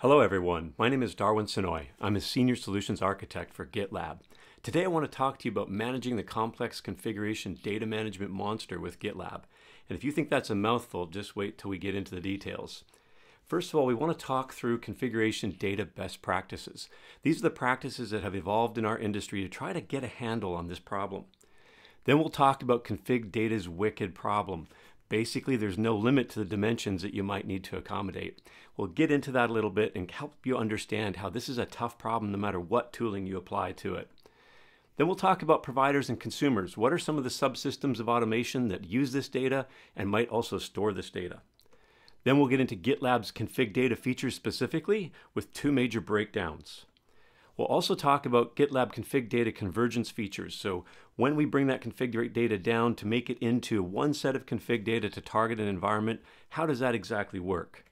Hello everyone, my name is Darwin. I'm a Senior Solutions Architect for GitLab. Today I want to talk to you about managing the complex configuration data management monster with GitLab. And if you think that's a mouthful, just wait till we get into the details. First of all, we want to talk through configuration data best practices. These are the practices that have evolved in our industry to try to get a handle on this problem. Then we'll talk about config data's wicked problem. Basically, there's no limit to the dimensions that you might need to accommodate. We'll get into that a little bit and help you understand how this is a tough problem no matter what tooling you apply to it. Then we'll talk about providers and consumers. What are some of the subsystems of automation that use this data and might also store this data? Then we'll get into GitLab's config data features specifically with two major breakdowns. We'll also talk about GitLab config data convergence features. So when we bring that config data down to make it into one set of config data to target an environment, how does that exactly work?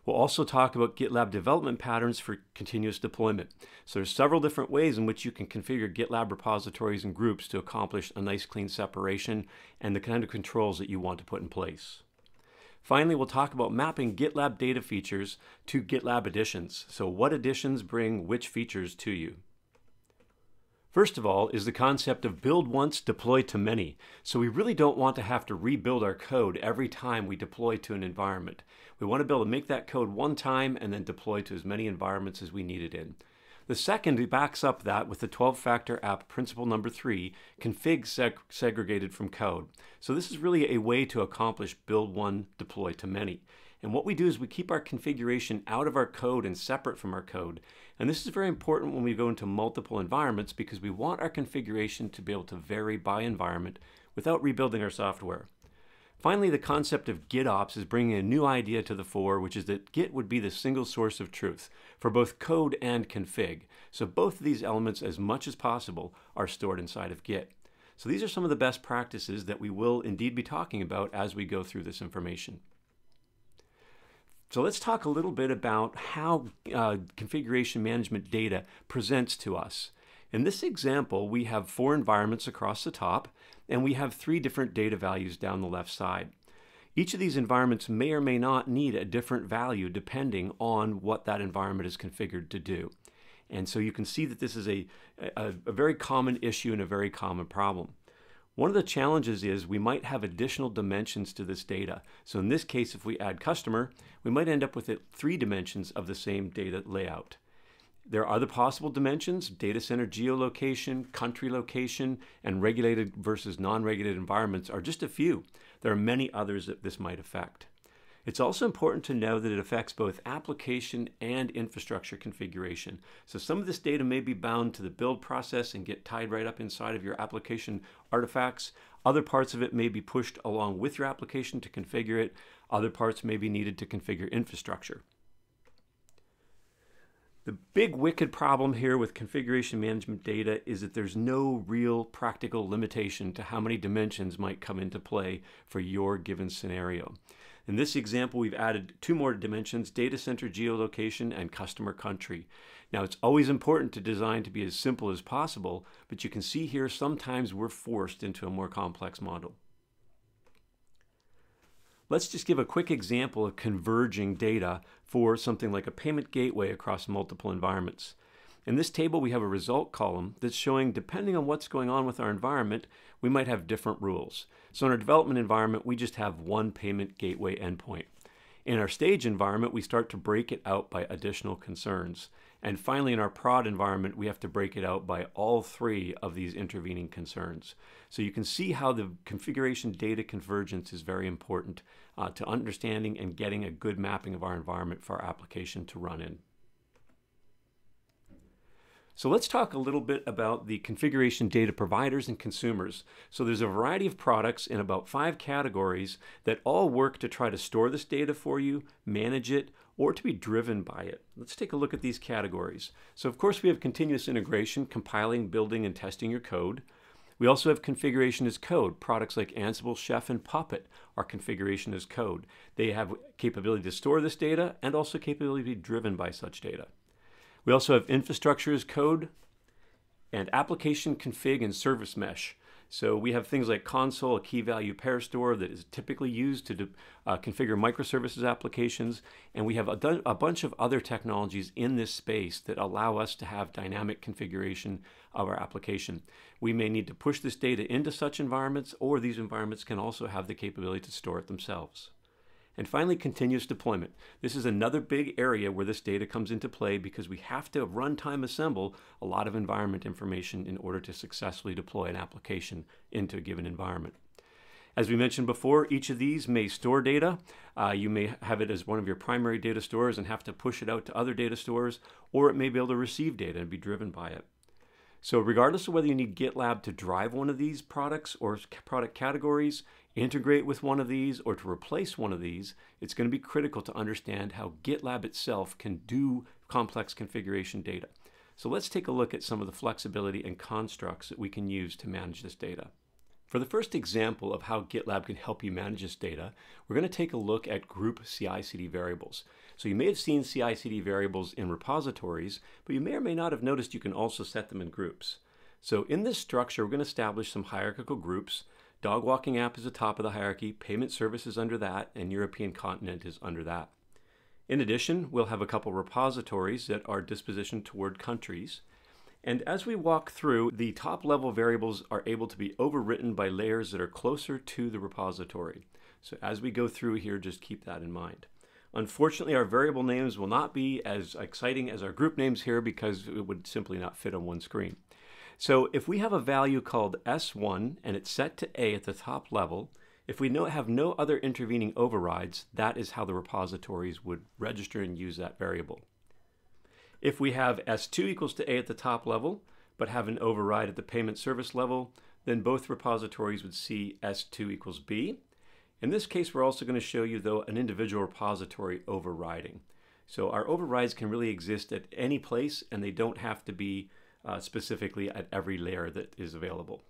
We'll also talk about GitLab development patterns for continuous deployment. So there's several different ways in which you can configure GitLab repositories and groups to accomplish a nice clean separation and the kind of controls that you want to put in place. Finally, we'll talk about mapping GitLab data features to GitLab additions. So what additions bring which features to you? First of all is the concept of build once, deploy to many. So we really don't want to have to rebuild our code every time we deploy to an environment. We want to be able to make that code one time and then deploy to as many environments as we need it in. The second backs up that with the 12-factor app principle number 3, config segregated from code. So this is really a way to accomplish build one, deploy to many. And what we do is we keep our configuration out of our code and separate from our code. And this is very important when we go into multiple environments because we want our configuration to be able to vary by environment without rebuilding our software. Finally, the concept of GitOps is bringing a new idea to the fore, which is that Git would be the single source of truth for both code and config. So both of these elements, as much as possible, are stored inside of Git. So these are some of the best practices that we will indeed be talking about as we go through this information. So let's talk a little bit about how configuration management data presents to us. In this example, we have 4 environments across the top, and we have 3 different data values down the left side. Each of these environments may or may not need a different value depending on what that environment is configured to do. And so you can see that this is a very common issue and a very common problem. One of the challenges is we might have additional dimensions to this data. So in this case, if we add customer, we might end up with 3 dimensions of the same data layout. There are other possible dimensions: data center geolocation, country location, and regulated versus non-regulated environments are just a few. There are many others that this might affect. It's also important to know that it affects both application and infrastructure configuration. So some of this data may be bound to the build process and get tied right up inside of your application artifacts. Other parts of it may be pushed along with your application to configure it. Other parts may be needed to configure infrastructure. The big wicked problem here with configuration management data is that there's no real practical limitation to how many dimensions might come into play for your given scenario. In this example, we've added 2 more dimensions: data center geolocation and customer country. Now, it's always important to design to be as simple as possible, but you can see here sometimes we're forced into a more complex model. Let's just give a quick example of converging data for something like a payment gateway across multiple environments. In this table, we have a result column that's showing, depending on what's going on with our environment, we might have different rules. So in our development environment, we just have one payment gateway endpoint. In our stage environment, we start to break it out by additional concerns. And finally, in our prod environment, we have to break it out by all 3 of these intervening concerns. So you can see how the configuration data convergence is very important to understanding and getting a good mapping of our environment for our application to run in. So let's talk a little bit about the configuration data providers and consumers. So there's a variety of products in about 5 categories that all work to try to store this data for you, manage it, or to be driven by it. Let's take a look at these categories. So of course we have continuous integration, compiling, building, and testing your code. We also have configuration as code. Products like Ansible, Chef, and Puppet are configuration as code. They have capability to store this data and also capability to be driven by such data. We also have infrastructure as code and application config and service mesh. So we have things like console, a key value pair store that is typically used to configure microservices applications. And we have a bunch of other technologies in this space that allow us to have dynamic configuration of our application. We may need to push this data into such environments, or these environments can also have the capability to store it themselves. And finally, continuous deployment. This is another big area where this data comes into play because we have to runtime assemble a lot of environment information in order to successfully deploy an application into a given environment. As we mentioned before, each of these may store data. You may have it as one of your primary data stores and have to push it out to other data stores, or it may be able to receive data and be driven by it. So regardless of whether you need GitLab to drive one of these products or product categories, integrate with one of these, or to replace one of these, it's going to be critical to understand how GitLab itself can do complex configuration data. So let's take a look at some of the flexibility and constructs that we can use to manage this data. For the first example of how GitLab can help you manage this data, we're going to take a look at group CI/CD variables. So you may have seen CI/CD variables in repositories, but you may or may not have noticed you can also set them in groups. So in this structure, we're going to establish some hierarchical groups. Dog walking app is the top of the hierarchy, payment service is under that, and European continent is under that. In addition, we'll have a couple repositories that are dispositioned toward countries. And as we walk through, the top level variables are able to be overwritten by layers that are closer to the repository. So as we go through here, just keep that in mind. Unfortunately, our variable names will not be as exciting as our group names here because it would simply not fit on one screen. So if we have a value called S1 and it's set to A at the top level, if we have no other intervening overrides, that is how the repositories would register and use that variable. If we have S2 equals to A at the top level, but have an override at the payment service level, then both repositories would see S2 equals B. In this case, we're also going to show you, though, an individual repository overriding. So our overrides can really exist at any place, and they don't have to be specifically at every layer that is available.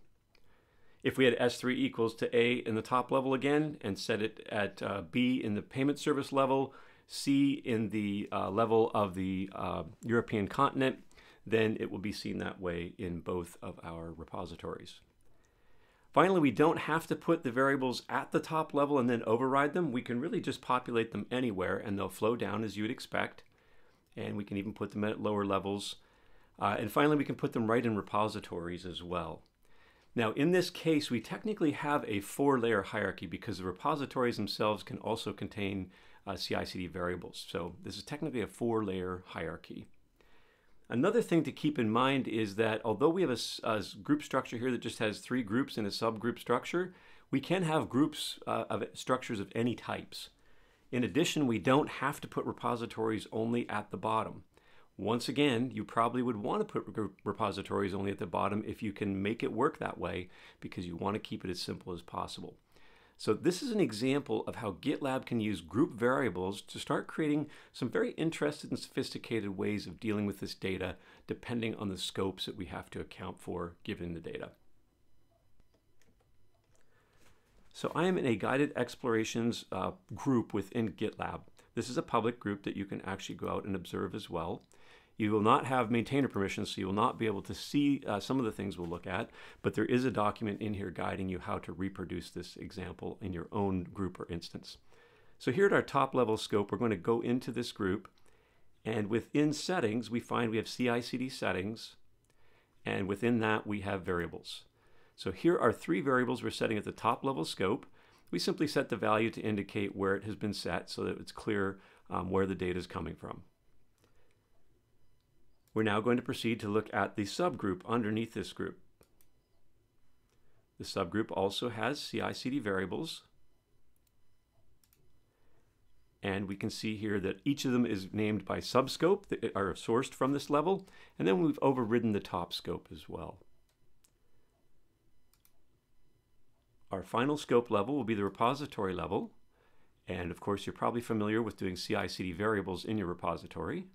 If we had S3 equals to A in the top level again, and set it at B in the payment service level, C in the level of the European continent, then it will be seen that way in both of our repositories. Finally, we don't have to put the variables at the top level and then override them. We can really just populate them anywhere and they'll flow down as you would expect. And we can even put them at lower levels. And finally, we can put them right in repositories as well. Now, in this case, we technically have a 4-layer hierarchy because the repositories themselves can also contain CI/CD variables. So this is technically a 4-layer hierarchy. Another thing to keep in mind is that although we have a group structure here that just has 3 groups in a subgroup structure, we can have groups of structures of any types. In addition, we don't have to put repositories only at the bottom. Once again, you probably would want to put repositories only at the bottom if you can make it work that way because you want to keep it as simple as possible. So this is an example of how GitLab can use group variables to start creating some very interesting and sophisticated ways of dealing with this data depending on the scopes that we have to account for given the data. So I am in a guided explorations group within GitLab. This is a public group that you can actually go out and observe as well. You will not have maintainer permissions, so you will not be able to see some of the things we'll look at, but there is a document in here guiding you how to reproduce this example in your own group or instance. So here at our top level scope, we're going to go into this group, and within settings, we find we have CI/CD settings, and within that, we have variables. So here are 3 variables we're setting at the top level scope. We simply set the value to indicate where it has been set so that it's clear where the data is coming from. We're now going to proceed to look at the subgroup underneath this group. The subgroup also has CI/CD variables. And we can see here that each of them is named by subscope that are sourced from this level. And then we've overridden the top scope as well. Our final scope level will be the repository level. And of course, you're probably familiar with doing CI/CD variables in your repository.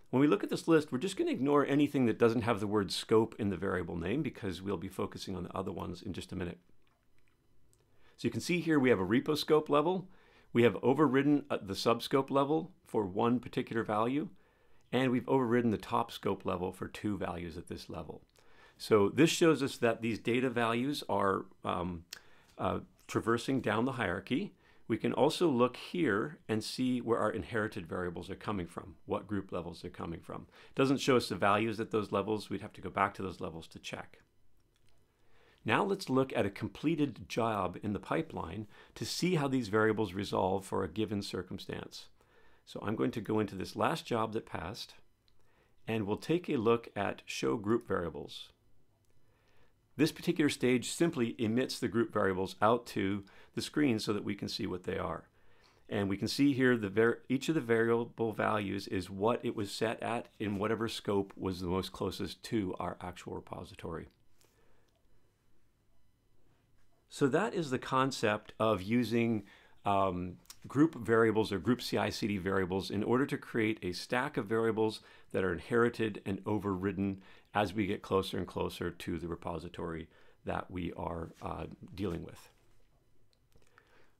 When we look at this list, we're just going to ignore anything that doesn't have the word scope in the variable name because we'll be focusing on the other ones in just a minute. So you can see here we have a repo scope level. We have overridden the subscope level for one particular value, and we've overridden the top scope level for 2 values at this level. So this shows us that these data values are traversing down the hierarchy. We can also look here and see where our inherited variables are coming from, what group levels they're coming from. It doesn't show us the values at those levels. We'd have to go back to those levels to check. Now let's look at a completed job in the pipeline to see how these variables resolve for a given circumstance. So I'm going to go into this last job that passed, and we'll take a look at show group variables. This particular stage simply emits the group variables out to the screen so that we can see what they are. And we can see here each of the variable values is what it was set at in whatever scope was the most closest to our actual repository. So that is the concept of using group variables or group CI/CD variables in order to create a stack of variables that are inherited and overridden as we get closer and closer to the repository that we are dealing with.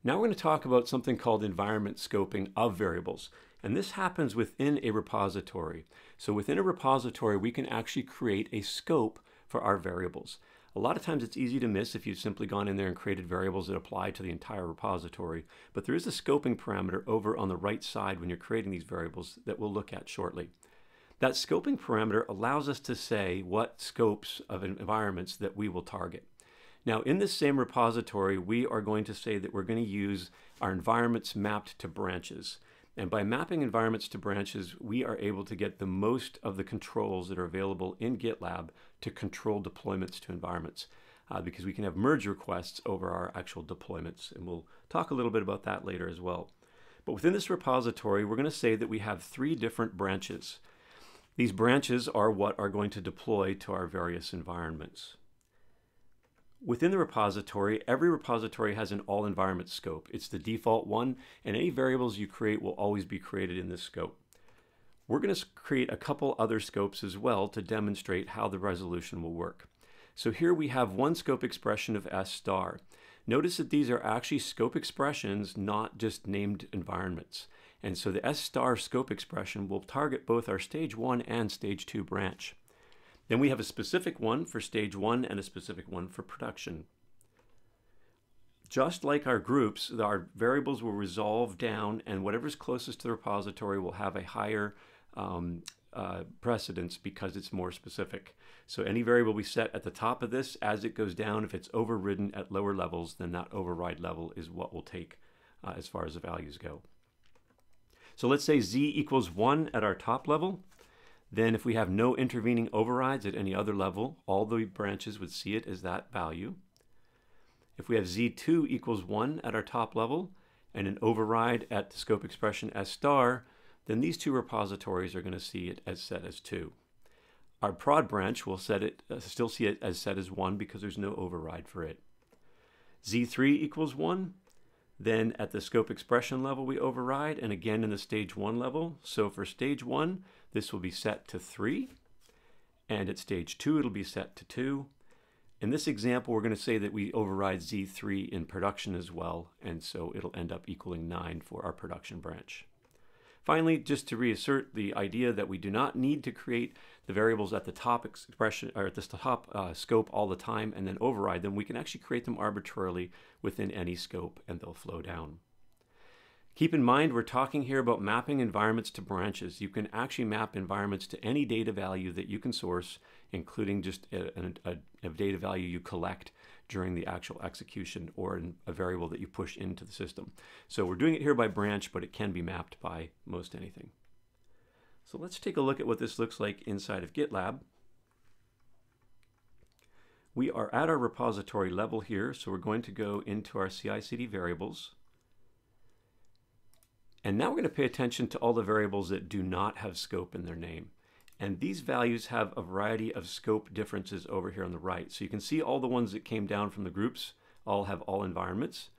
Now we're going to talk about something called environment scoping of variables. And this happens within a repository. So within a repository, we can actually create a scope for our variables. A lot of times it's easy to miss if you've simply gone in there and created variables that apply to the entire repository. But there is a scoping parameter over on the right side when you're creating these variables that we'll look at shortly. That scoping parameter allows us to say what scopes of environments that we will target. Now in this same repository, we are going to say that we're going to use our environments mapped to branches. And by mapping environments to branches, we are able to get the most of the controls that are available in GitLab to control deployments to environments, because we can have merge requests over our actual deployments. And we'll talk a little bit about that later as well. But within this repository, we're going to say that we have 3 different branches. These branches are what are going to deploy to our various environments. Within the repository, every repository has an all environment scope. It's the default one, and any variables you create will always be created in this scope. We're going to create a couple other scopes as well to demonstrate how the resolution will work. So here we have one scope expression of S star. Notice that these are actually scope expressions, not just named environments. And so the S star scope expression will target both our stage 1 and stage 2 branch. Then we have a specific one for stage 1 and a specific one for production. Just like our groups, our variables will resolve down, and whatever's closest to the repository will have a higher precedence because it's more specific. So any variable we set at the top of this, as it goes down, if it's overridden at lower levels, then that override level is what we'll take as far as the values go. So let's say z equals 1 at our top level. Then if we have no intervening overrides at any other level, all the branches would see it as that value. If we have z2 equals 1 at our top level and an override at the scope expression S star, then these 2 repositories are going to see it as set as 2. Our prod branch will still see it as set as 1 because there's no override for it. z3 equals 1. Then at the scope expression level we override, and again in the stage 1 level. So for stage 1, this will be set to 3, and at stage 2 it'll be set to 2. In this example, we're going to say that we override z3 in production as well, and so it'll end up equaling 9 for our production branch. Finally, just to reassert the idea that we do not need to create the variables at the top expression or at the top scope all the time and then override them, we can actually create them arbitrarily within any scope and they'll flow down. Keep in mind, we're talking here about mapping environments to branches. You can actually map environments to any data value that you can source, including just a data value you collect during the actual execution or a variable that you push into the system. So we're doing it here by branch, but it can be mapped by most anything. So let's take a look at what this looks like inside of GitLab. We are at our repository level here, so we're going to go into our CI/CD variables. And now we're going to pay attention to all the variables that do not have scope in their name. And these values have a variety of scope differences over here on the right. So you can see all the ones that came down from the groups all have all environments.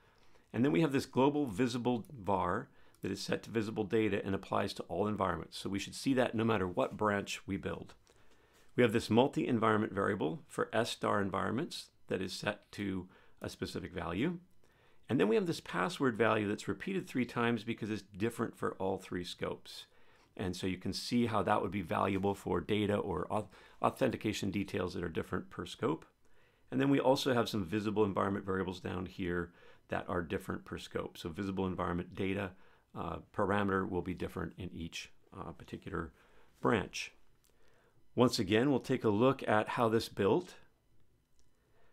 And then we have this global visible var that is set to visible data and applies to all environments. So we should see that no matter what branch we build. We have this multi-environment variable for S star environments that is set to a specific value. And then we have this password value that's repeated 3 times because it's different for all 3 scopes. And so you can see how that would be valuable for data or authentication details that are different per scope. And then we also have some visible environment variables down here that are different per scope. So visible environment data parameter will be different in each particular branch. Once again, we'll take a look at how this built.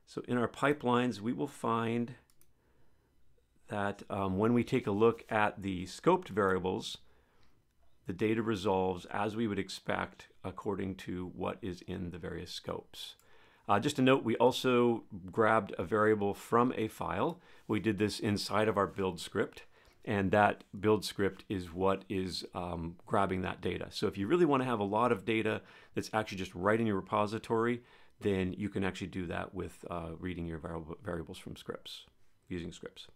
So in our pipelines, we will find that when we take a look at the scoped variables, the data resolves as we would expect according to what is in the various scopes. Just a note, we also grabbed a variable from a file. We did this inside of our build script, and that build script is what is grabbing that data. So if you really want to have a lot of data that's actually just right in your repository, then you can actually do that with reading your variables from scripts, using scripts.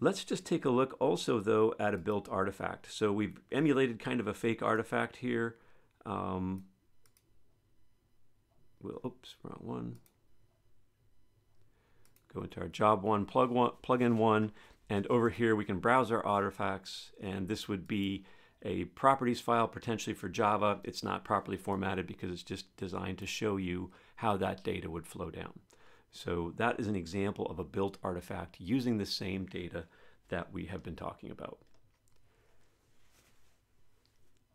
Let's just take a look also, though, at a built artifact. So we've emulated kind of a fake artifact here. Oops, wrong one. Go into our job one, plugin one, and over here we can browse our artifacts, and this would be a properties file potentially for Java. It's not properly formatted because it's just designed to show you how that data would flow down. So that is an example of a built artifact using the same data that we have been talking about.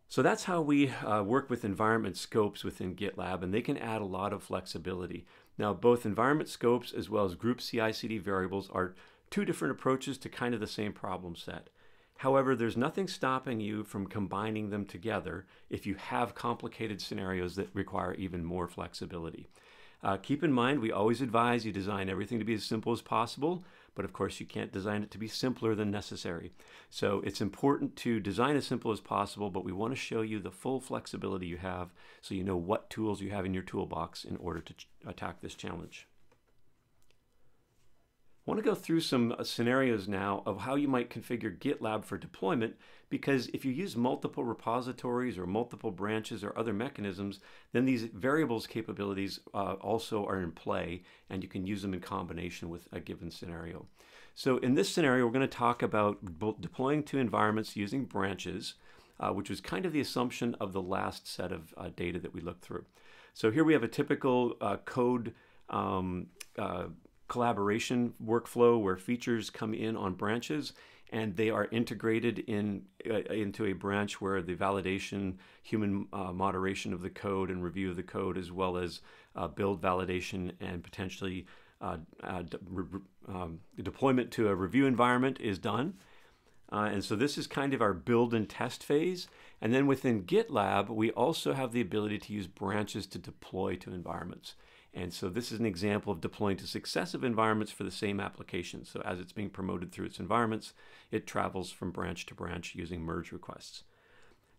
So that's how we work with environment scopes within GitLab, and they can add a lot of flexibility. Now, both environment scopes as well as group CI/CD variables are two different approaches to kind of the same problem set. However, there's nothing stopping you from combining them together if you have complicated scenarios that require even more flexibility. Keep in mind, we always advise you design everything to be as simple as possible, but of course you can't design it to be simpler than necessary. So it's important to design as simple as possible, but we want to show you the full flexibility you have so you know what tools you have in your toolbox in order to attack this challenge. I want to go through some scenarios now of how you might configure GitLab for deployment, because if you use multiple repositories or multiple branches or other mechanisms, then these variables capabilities also are in play, and you can use them in combination with a given scenario. So in this scenario, we're going to talk about deploying to environments using branches, which was kind of the assumption of the last set of data that we looked through. So here we have a typical code collaboration workflow where features come in on branches and they are integrated into a branch where the validation, human moderation of the code and review of the code, as well as build validation and potentially deployment to a review environment is done. And so this is kind of our build and test phase. And then within GitLab, we also have the ability to use branches to deploy to environments. And so this is an example of deploying to successive environments for the same application. So as it's being promoted through its environments, it travels from branch to branch using merge requests.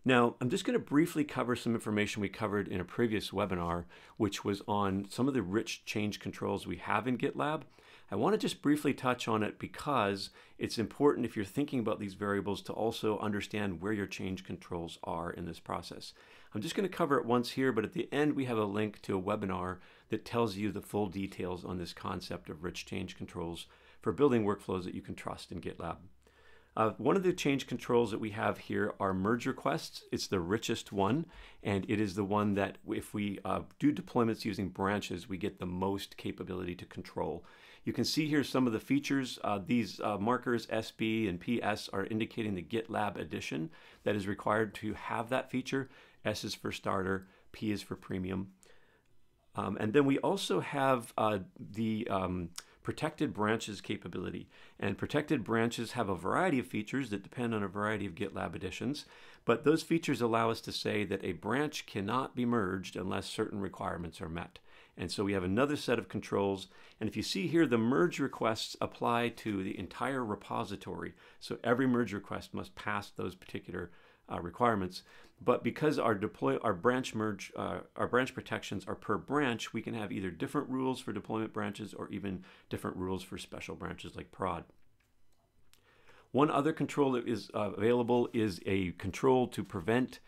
Now, I'm just going to briefly cover some information we covered in a previous webinar, which was on some of the rich change controls we have in GitLab. I want to just briefly touch on it because it's important if you're thinking about these variables to also understand where your change controls are in this process. I'm just going to cover it once here, but at the end we have a link to a webinar that tells you the full details on this concept of rich change controls for building workflows that you can trust in GitLab. One of the change controls that we have here are merge requests. It's the richest one, and it is the one that if we do deployments using branches, we get the most capability to control. You can see here some of the features. These markers SB and PS are indicating the GitLab edition that is required to have that feature. S is for starter, P is for premium. And then we also have the protected branches capability. And protected branches have a variety of features that depend on a variety of GitLab editions, but those features allow us to say that a branch cannot be merged unless certain requirements are met. And so we have another set of controls. And if you see here, the merge requests apply to the entire repository. So every merge request must pass those particular requirements. But because our branch protections are per branch, we can have either different rules for deployment branches or even different rules for special branches like prod. One other control that is available is a control to prevent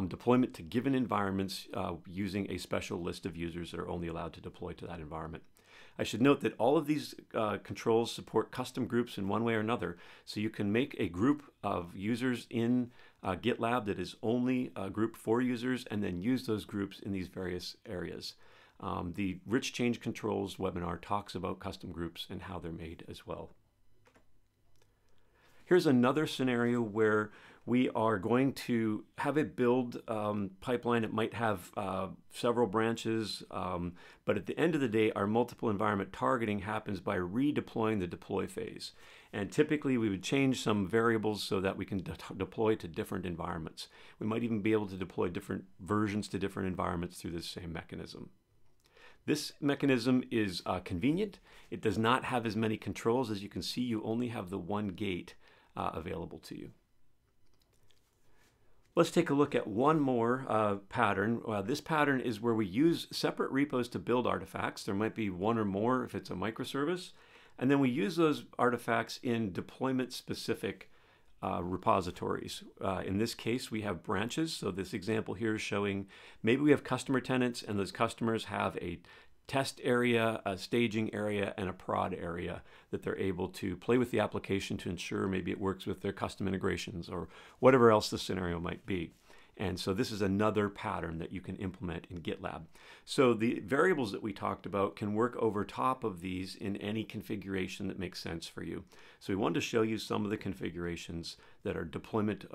deployment to given environments using a special list of users that are only allowed to deploy to that environment. I should note that all of these controls support custom groups in one way or another. So you can make a group of users in GitLab that is only a group for users, and then use those groups in these various areas. The Rich Change Controls webinar talks about custom groups and how they're made as well. Here's another scenario where we are going to have a build pipeline. It might have several branches, but at the end of the day, our multiple environment targeting happens by redeploying the deploy phase. And typically, we would change some variables so that we can deploy to different environments. We might even be able to deploy different versions to different environments through this same mechanism. This mechanism is convenient. It does not have as many controls. As you can see, you only have the one gate available to you. Let's take a look at one more pattern. This pattern is where we use separate repos to build artifacts. There might be one or more if it's a microservice. And then we use those artifacts in deployment-specific repositories. In this case, we have branches. So this example here is showing maybe we have customer tenants, and those customers have a test area, a staging area, and a prod area that they're able to play with the application to ensure maybe it works with their custom integrations or whatever else the scenario might be. And so this is another pattern that you can implement in GitLab. So the variables that we talked about can work over top of these in any configuration that makes sense for you. So we wanted to show you some of the configurations that are deployment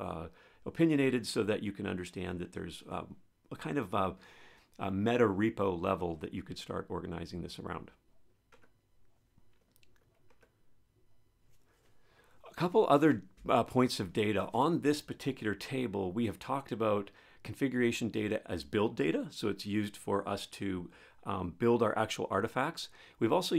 opinionated so that you can understand that there's a kind of a meta repo level that you could start organizing this around. A couple other points of data. On this particular table, we have talked about configuration data as build data, so it's used for us to build our actual artifacts. We've also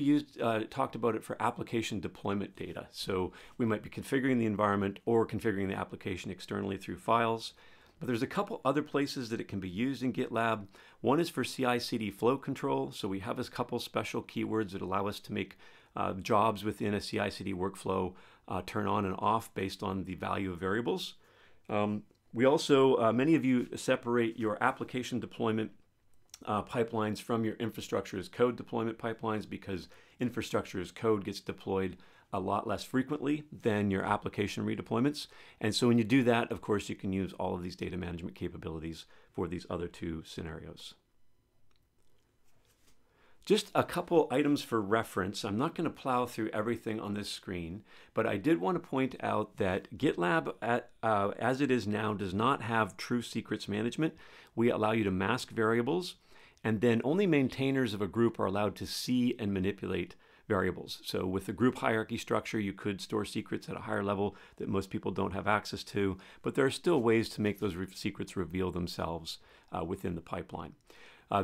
talked about it for application deployment data. So we might be configuring the environment or configuring the application externally through files. But there's a couple other places that it can be used in GitLab. One is for CI/CD flow control. So we have a couple special keywords that allow us to make jobs within a CI/CD workflow turn on and off based on the value of variables. We also, many of you separate your application deployment pipelines from your infrastructure as code deployment pipelines because infrastructure as code gets deployed a lot less frequently than your application redeployments. And so when you do that, of course, you can use all of these data management capabilities for these other two scenarios. Just a couple items for reference. I'm not going to plow through everything on this screen, but I did want to point out that GitLab, as it is now, does not have true secrets management. We allow you to mask variables, and then only maintainers of a group are allowed to see and manipulate variables. So with the group hierarchy structure, you could store secrets at a higher level that most people don't have access to, but there are still ways to make those secrets reveal themselves within the pipeline.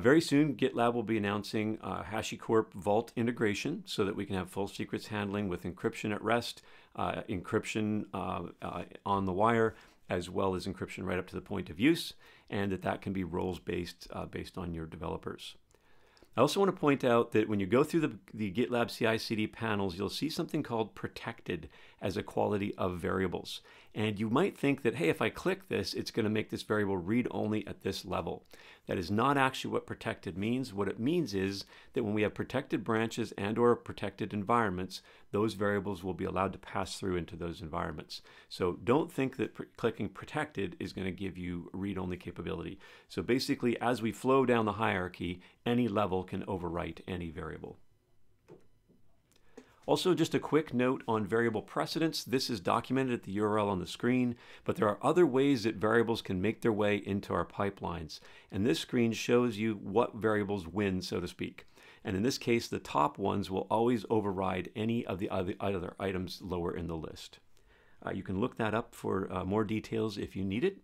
Very soon, GitLab will be announcing HashiCorp Vault integration so that we can have full secrets handling with encryption at rest, encryption on the wire, as well as encryption right up to the point of use, and that can be roles-based based on your developers. I also want to point out that when you go through the GitLab CI/CD panels, you'll see something called protected as a quality of variables. And you might think that, hey, if I click this, it's going to make this variable read only at this level. That is not actually what protected means. What it means is that when we have protected branches and or protected environments, those variables will be allowed to pass through into those environments. So don't think that clicking protected is going to give you read-only capability. So basically, as we flow down the hierarchy, any level can overwrite any variable. Also, just a quick note on variable precedence. This is documented at the URL on the screen, but there are other ways that variables can make their way into our pipelines. And this screen shows you what variables win, so to speak. And in this case, the top ones will always override any of the other items lower in the list. You can look that up for more details if you need it.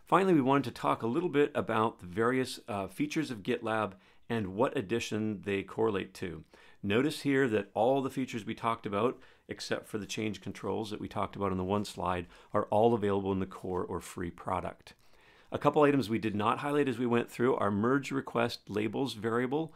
Finally, we wanted to talk a little bit about the various features of GitLab and what edition they correlate to. Notice here that all the features we talked about, except for the change controls that we talked about on the one slide, are all available in the core or free product. A couple items we did not highlight as we went through are merge request labels variable.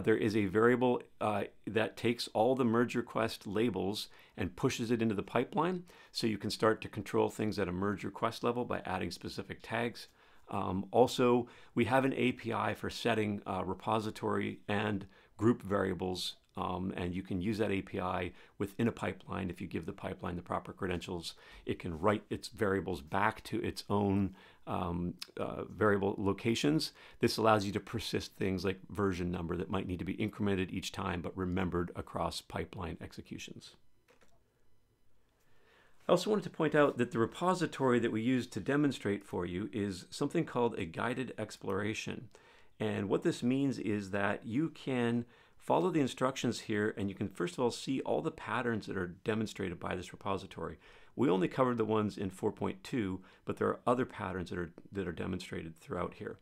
There is a variable that takes all the merge request labels and pushes it into the pipeline. So you can start to control things at a merge request level by adding specific tags. Also, we have an API for setting repository and group variables, and you can use that API within a pipeline. If you give the pipeline the proper credentials, it can write its variables back to its own variable locations. This allows you to persist things like version number that might need to be incremented each time, but remembered across pipeline executions. I also wanted to point out that the repository that we use to demonstrate for you is something called a guided exploration. And what this means is that you can follow the instructions here, and you can first of all see all the patterns that are demonstrated by this repository. We only covered the ones in 4.2, but there are other patterns that are demonstrated throughout here.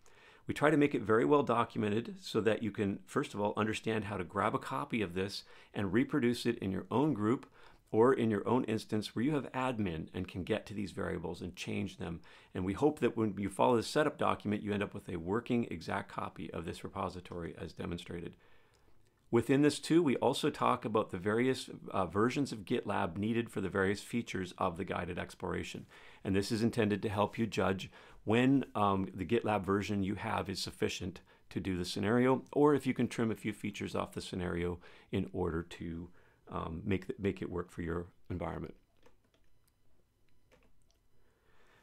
We try to make it very well documented so that you can first of all understand how to grab a copy of this and reproduce it in your own group or in your own instance where you have admin and can get to these variables and change them. And we hope that when you follow the setup document, you end up with a working exact copy of this repository as demonstrated. Within this too, we also talk about the various versions of GitLab needed for the various features of the guided exploration. And this is intended to help you judge when the GitLab version you have is sufficient to do the scenario, or if you can trim a few features off the scenario in order to make it work for your environment.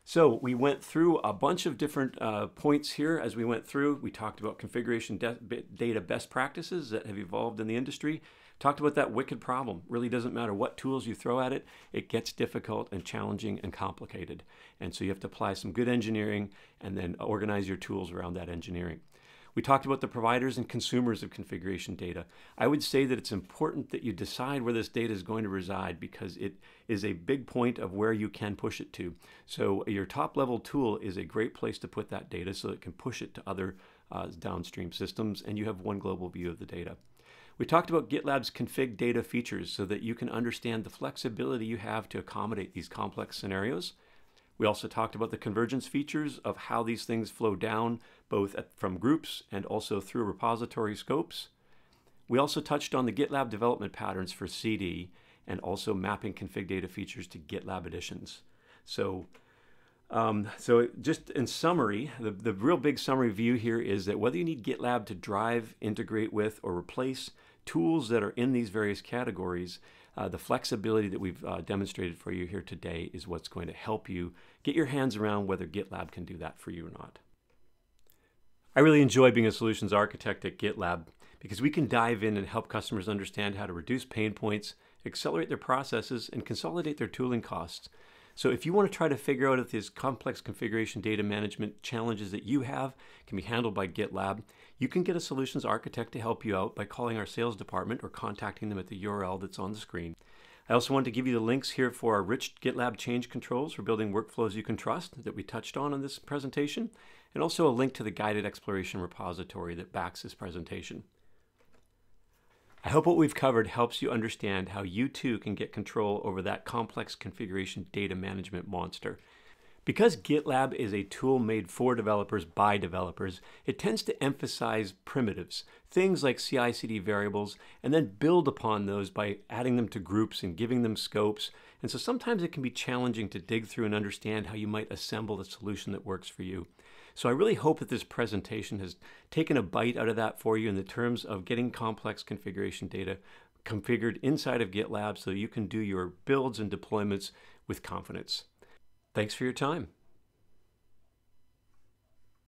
So we went through a bunch of different points here as we went through. We talked about configuration data best practices that have evolved in the industry. Talked about that wicked problem. Really doesn't matter what tools you throw at it, it gets difficult and challenging and complicated. And so you have to apply some good engineering and then organize your tools around that engineering. We talked about the providers and consumers of configuration data. I would say that it's important that you decide where this data is going to reside because it is a big point of where you can push it to. So your top level tool is a great place to put that data so it can push it to other downstream systems and you have one global view of the data. We talked about GitLab's config data features so that you can understand the flexibility you have to accommodate these complex scenarios. We also talked about the convergence features of how these things flow down both from groups and also through repository scopes. We also touched on the GitLab development patterns for CD and also mapping config data features to GitLab editions. So just in summary, the real big summary view here is that whether you need GitLab to drive, integrate with, or replace tools that are in these various categories, the flexibility that we've demonstrated for you here today is what's going to help you get your hands around whether GitLab can do that for you or not. I really enjoy being a solutions architect at GitLab because we can dive in and help customers understand how to reduce pain points, accelerate their processes, and consolidate their tooling costs. So if you want to try to figure out if these complex configuration data management challenges that you have can be handled by GitLab, you can get a solutions architect to help you out by calling our sales department or contacting them at the URL that's on the screen. I also wanted to give you the links here for our rich GitLab change controls for building workflows you can trust that we touched on in this presentation, and also a link to the guided exploration repository that backs this presentation. I hope what we've covered helps you understand how you too can get control over that complex configuration data management monster. Because GitLab is a tool made for developers by developers, it tends to emphasize primitives, things like CI/CD variables, and then build upon those by adding them to groups and giving them scopes. And so sometimes it can be challenging to dig through and understand how you might assemble the solution that works for you. So I really hope that this presentation has taken a bite out of that for you in the terms of getting complex configuration data configured inside of GitLab so you can do your builds and deployments with confidence. Thanks for your time.